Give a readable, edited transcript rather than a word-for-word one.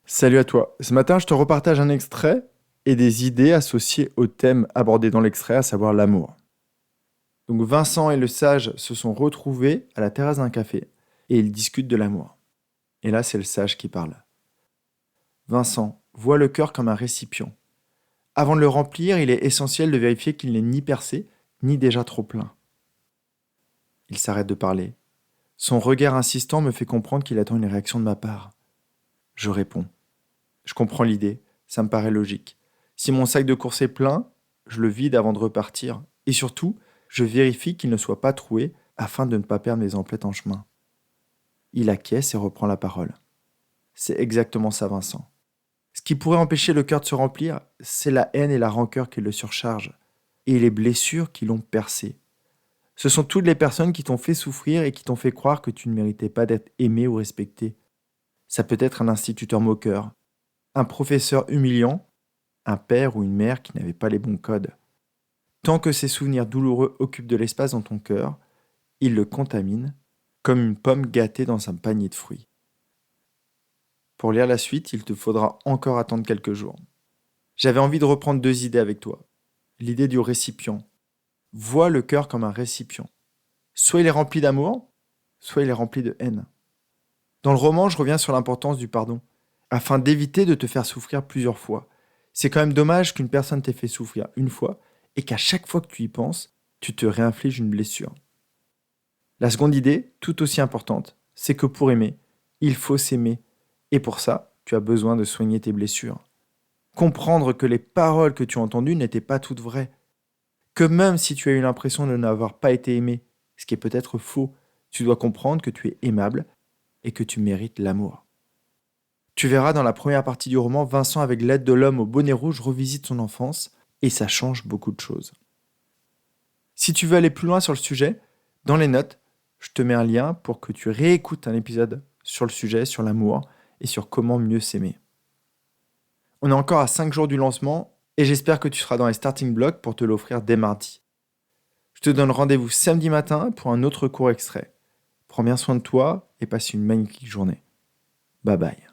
Salut à toi. Ce matin, je te repartage un extrait et des idées associées au thème abordé dans l'extrait, à savoir l'amour. Donc Vincent et le sage se sont retrouvés à la terrasse d'un café et ils discutent de l'amour. Et là, c'est le sage qui parle. Vincent voit le cœur comme un récipient. Avant de le remplir, il est essentiel de vérifier qu'il n'est ni percé, ni déjà trop plein. Il s'arrête de parler. Son regard insistant me fait comprendre qu'il attend une réaction de ma part. Je réponds. Je comprends l'idée, ça me paraît logique. Si mon sac de course est plein, je le vide avant de repartir. Et surtout, je vérifie qu'il ne soit pas troué afin de ne pas perdre mes emplettes en chemin. Il acquiesce et reprend la parole. C'est exactement ça, Vincent. Ce qui pourrait empêcher le cœur de se remplir, c'est la haine et la rancœur qui le surchargent, et les blessures qui l'ont percé. Ce sont toutes les personnes qui t'ont fait souffrir et qui t'ont fait croire que tu ne méritais pas d'être aimé ou respecté. Ça peut être un instituteur moqueur, un professeur humiliant, un père ou une mère qui n'avait pas les bons codes. Tant que ces souvenirs douloureux occupent de l'espace dans ton cœur, ils le contaminent comme une pomme gâtée dans un panier de fruits. Pour lire la suite, il te faudra encore attendre quelques jours. J'avais envie de reprendre deux idées avec toi. L'idée du récipient. Vois le cœur comme un récipient. Soit il est rempli d'amour, soit il est rempli de haine. Dans le roman, je reviens sur l'importance du pardon, afin d'éviter de te faire souffrir plusieurs fois. C'est quand même dommage qu'une personne t'ait fait souffrir une fois et qu'à chaque fois que tu y penses, tu te réinfliges une blessure. La seconde idée, tout aussi importante, c'est que pour aimer, il faut s'aimer. Et pour ça, tu as besoin de soigner tes blessures. Comprendre que les paroles que tu as entendues n'étaient pas toutes vraies. Que même si tu as eu l'impression de n'avoir pas été aimé, ce qui est peut-être faux, tu dois comprendre que tu es aimable et que tu mérites l'amour. Tu verras dans la première partie du roman, Vincent, avec l'aide de l'homme au bonnet rouge, revisite son enfance et ça change beaucoup de choses. Si tu veux aller plus loin sur le sujet, dans les notes, je te mets un lien pour que tu réécoutes un épisode sur le sujet, sur l'amour et sur comment mieux s'aimer. On est encore à 5 jours du lancement et j'espère que tu seras dans les starting blocks pour te l'offrir dès mardi. Je te donne rendez-vous samedi matin pour un autre court extrait. Prends bien soin de toi et passe une magnifique journée. Bye bye.